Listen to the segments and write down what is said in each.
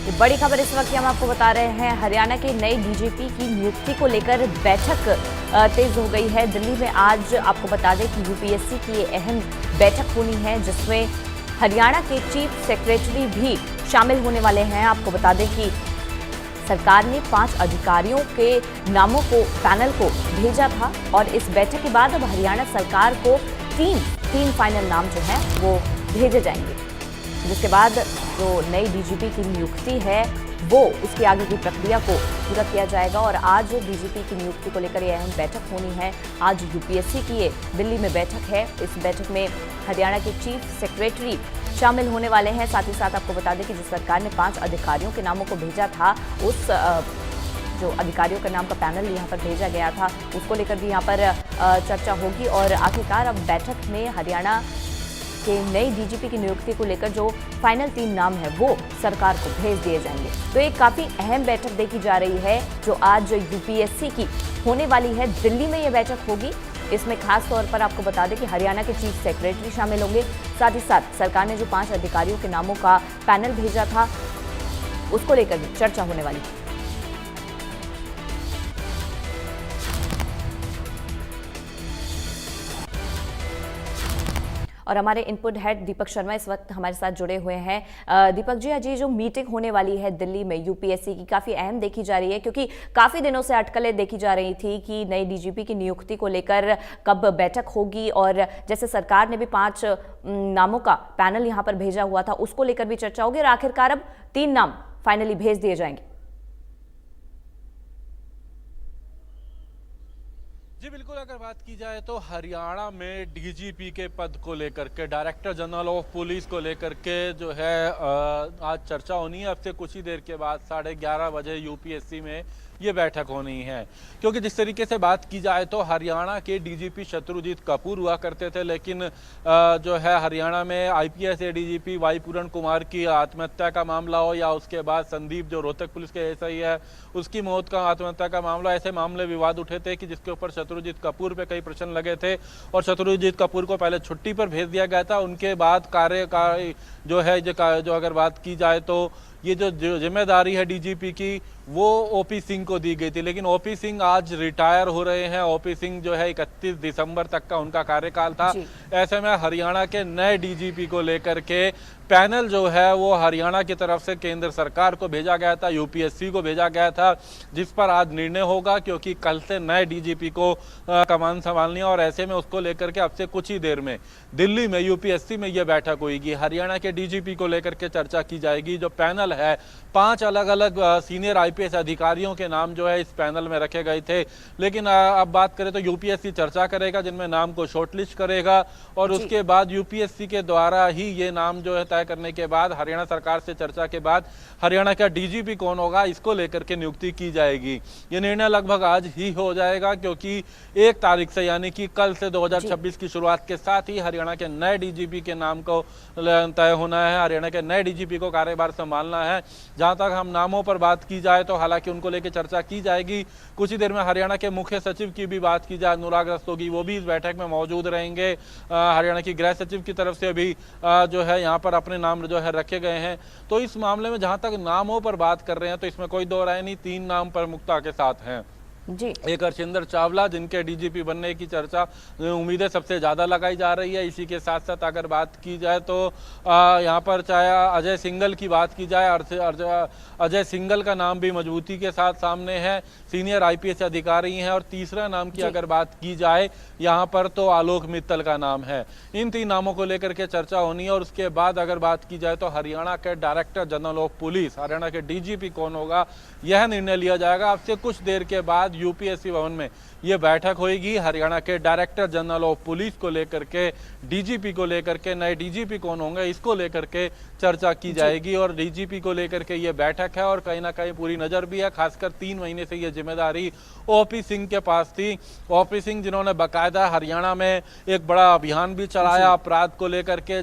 ये बड़ी खबर इस वक्त हम आपको बता रहे हैं। हरियाणा के नए डीजीपी की नियुक्ति को लेकर बैठक तेज हो गई है। दिल्ली में आज आपको बता दें कि यूपीएससी की अहम बैठक होनी है, जिसमें हरियाणा के चीफ सेक्रेटरी भी शामिल होने वाले हैं। आपको बता दें कि सरकार ने 5 अधिकारियों के नामों को पैनल को भेजा था और इस बैठक के बाद अब हरियाणा सरकार को तीन फाइनल नाम जो हैं वो भेजे जाएंगे, जिसके बाद जो नई डीजीपी की नियुक्ति है वो उसकी आगे की प्रक्रिया को पूरा किया जाएगा। और आज डीजीपी की नियुक्ति को लेकर यह अहम बैठक होनी है। आज यूपीएससी की ये दिल्ली में बैठक है। इस बैठक में हरियाणा के चीफ सेक्रेटरी शामिल होने वाले हैं। साथ ही साथ आपको बता दें कि जिस सरकार ने 5 अधिकारियों के नामों को भेजा था, उस जो अधिकारियों के नाम का पैनल यहाँ पर भेजा गया था, उसको लेकर भी यहाँ पर चर्चा होगी। और आखिरकार अब बैठक में हरियाणा के नई डीजीपी की नियुक्ति को लेकर जो फाइनल 3 नाम है वो सरकार को भेज दिए जाएंगे। तो एक काफी अहम बैठक देखी जा रही है जो आज यूपीएससी की होने वाली है। दिल्ली में ये बैठक होगी। इसमें खास तौर पर आपको बता दें कि हरियाणा के चीफ सेक्रेटरी शामिल होंगे। साथ ही साथ सरकार ने जो 5 अधिकारियों के नामों का पैनल भेजा था, उसको लेकर भी चर्चा होने वाली है। और हमारे इनपुट हेड दीपक शर्मा इस वक्त हमारे साथ जुड़े हुए हैं। दीपक जी, आज ये जो मीटिंग होने वाली है दिल्ली में यूपीएससी की, काफ़ी अहम देखी जा रही है, क्योंकि काफ़ी दिनों से अटकलें देखी जा रही थी कि नई डीजीपी की नियुक्ति को लेकर कब बैठक होगी। और जैसे सरकार ने भी 5 नामों का पैनल यहाँ पर भेजा हुआ था, उसको लेकर भी चर्चा होगी। और आखिरकार अब 3 नाम फाइनली भेज दिए जाएंगे। जी बिल्कुल, अगर बात की जाए तो हरियाणा में डीजीपी के पद को लेकर के, डायरेक्टर जनरल ऑफ पुलिस को लेकर के जो है आज चर्चा होनी है। अब से कुछ ही देर के बाद 11:30 बजे यूपीएससी में ये बैठक होनी है। क्योंकि जिस तरीके से बात की जाए तो हरियाणा के डीजीपी शत्रुजीत कपूर हुआ करते थे, लेकिन जो है हरियाणा में आईपीएस एडीजीपी वाई पूरण कुमार की आत्महत्या का मामला हो, या उसके बाद संदीप जो रोहतक पुलिस के एसआई है उसकी मौत का, आत्महत्या का मामला, ऐसे मामले विवाद उठे थे कि जिसके ऊपर शत्रुजीत कपूर पे कई प्रश्न लगे थे। और शत्रुजीत कपूर को पहले छुट्टी पर भेज दिया गया था। उनके बाद कार्य जो है जो अगर बात की जाए तो ये जो जिम्मेदारी है डीजीपी की वो ओपी सिंह को दी गई थी, लेकिन ओपी सिंह आज रिटायर हो रहे हैं। ओपी सिंह जो है 31 दिसंबर तक का उनका कार्यकाल था। ऐसे में हरियाणा के नए डीजीपी को लेकर के पैनल जो है वो हरियाणा की तरफ से केंद्र सरकार को भेजा गया था, यूपीएससी को भेजा गया था, जिस पर आज निर्णय होगा, क्योंकि कल से नए डीजीपी को कमान संभालनी है। और ऐसे में उसको लेकर के अब से कुछ ही देर में दिल्ली में यूपीएससी में यह बैठक होगी। हरियाणा के डीजीपी को लेकर के चर्चा की जाएगी। जो पैनल है, 5 अलग अलग सीनियर आईपीएस अधिकारियों के नाम जो है इस पैनल में रखे गए थे, लेकिन अब बात करें तो यूपीएससी चर्चा करेगा, जिनमें नाम को शॉर्टलिस्ट करेगा। और उसके बाद यूपीएससी के द्वारा ही ये नाम जो है तय करने के बाद हरियाणा सरकार से चर्चा के बाद हरियाणा का डीजीपी कौन होगा, इसको लेकर के नियुक्ति की जाएगी। ये निर्णय लगभग आज ही हो जाएगा, क्योंकि 1 तारीख से यानी कि कल से 2026 की शुरुआत के साथ ही हरियाणा के नए डीजीपी के नाम को तय होना है। हरियाणा के नए डीजीपी को कार्यभार संभालना है। जहां तक हम नामों पर बात की जाए तो हालांकि उनको लेकर चर्चा की जाएगी। कुछ ही देर में हरियाणा के मुख्य सचिव की भी बात की जाए, अनुराग रस्तोगी, वो भी इस बैठक में मौजूद रहेंगे। हरियाणा की गृह सचिव की तरफ से भी जो है यहाँ पर अपने नाम जो है रखे गए हैं। तो इस मामले में जहां तक नामों पर बात कर रहे हैं तो इसमें कोई दो राय नहीं, 3 नाम प्रमुखता के साथ हैं जी। एक हरजिंदर चावला, जिनके डीजीपी बनने की चर्चा उम्मीदें सबसे ज़्यादा लगाई जा रही है। इसी के साथ साथ अगर बात की जाए तो यहाँ पर चाहे अजय सिंघल की बात की जाए, अजय सिंघल का नाम भी मजबूती के साथ सामने है, सीनियर आईपीएस अधिकारी हैं। और तीसरा नाम की अगर बात की जाए यहाँ पर तो आलोक मित्तल का नाम है। इन 3 नामों को लेकर के चर्चा होनी है। और उसके बाद अगर बात की जाए तो हरियाणा के director general of police, Haryana के डीजीपी कौन होगा, यह निर्णय लिया जाएगा। अब से कुछ देर के बाद यूपीएससी भवन में ये बैठक होगी। हरियाणा के डायरेक्टर जनरल ऑफ पुलिस को लेकर के, डीजीपी को लेकर के, नए डीजीपी कौन होंगे, इसको लेकर के चर्चा की जाएगी। और डीजीपी को लेकर के ये बैठक है और कहीं ना कहीं पूरी नजर भी है। खासकर 3 महीने से ये जिम्मेदारी ओपी सिंह के पास थी। ओपी सिंह जिन्होंने बाकायदा हरियाणा में एक बड़ा अभियान भी चलाया, अपराध को लेकर के,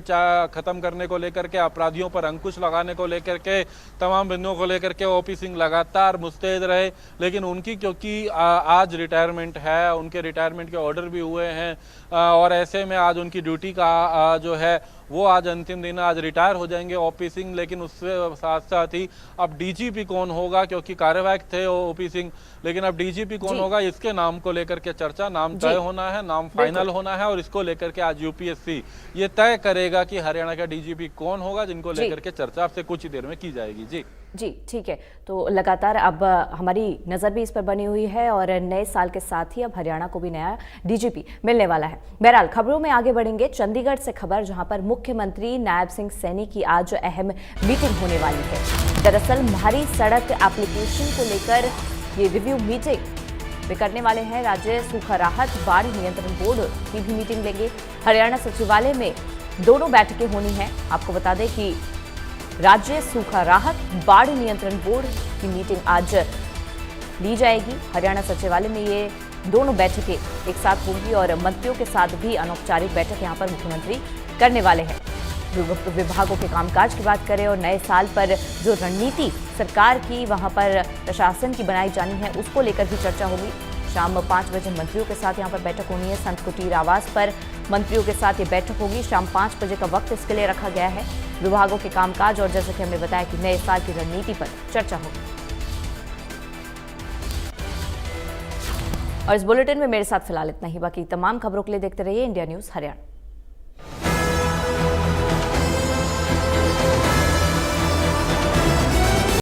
खत्म करने को लेकर के, अपराधियों पर अंकुश लगाने को लेकर के, तमाम बिंदुओं को लेकर के ओपी सिंह लगातार मुस्तैद रहे। लेकिन उनकी क्योंकि आज रिटायरमेंट है, उनके रिटायरमेंट के ऑर्डर भी हुए हैं और ऐसे में आज उनकी ड्यूटी का जो है वो आज अंतिम दिन, आज रिटायर हो जाएंगे ओपी सिंह। लेकिन उससे साथ साथ ही अब डीजीपी कौन होगा, क्योंकि कार्यवाहक थे ओपी सिंह, लेकिन अब डीजीपी कौन होगा इसके नाम को लेकर के चर्चा, नाम तय होना है, नाम फाइनल होना है और इसको लेकर के आज यूपीएससी ये तय करेगा कि हरियाणा का डीजीपी कौन होगा, जिनको लेकर के चर्चा आपसे कुछ ही देर में की जाएगी। जी ठीक है। तो लगातार अब हमारी नज़र भी इस पर बनी हुई है और नए साल के साथ ही अब हरियाणा को भी नया डीजीपी मिलने वाला है। बहरहाल खबरों में आगे बढ़ेंगे। चंडीगढ़ से खबर, जहां पर मुख्यमंत्री नायब सिंह सैनी की आज अहम मीटिंग होने वाली है। दरअसल भारी सड़क एप्लीकेशन को लेकर ये रिव्यू मीटिंग वे करने वाले हैं। राज्य सूखा राहत बाढ़ नियंत्रण बोर्ड की भी मीटिंग लेंगे। हरियाणा सचिवालय में दोनों बैठकें होनी है। आपको बता दें कि राज्य सूखा राहत बाढ़ नियंत्रण बोर्ड की मीटिंग आज ली जाएगी। हरियाणा सचिवालय में ये दोनों बैठकें एक साथ होंगी और मंत्रियों के साथ भी अनौपचारिक बैठक यहां पर मुख्यमंत्री करने वाले हैं। विभागों के कामकाज की बात करें और नए साल पर जो रणनीति सरकार की वहां पर प्रशासन की बनाई जानी है उसको लेकर भी चर्चा होगी। शाम 5 बजे मंत्रियों के साथ यहां पर बैठक होनी है। संत कुटीर आवास पर मंत्रियों के साथ ये बैठक होगी। शाम 5 बजे का वक्त इसके लिए रखा गया है। विभागों के कामकाज और जैसे कि हमने बताया कि नए साल की रणनीति पर चर्चा होगी। और इस बुलेटिन में मेरे साथ फिलहाल इतना ही। बाकी तमाम खबरों के लिए देखते रहिए इंडिया न्यूज़ हरियाणा।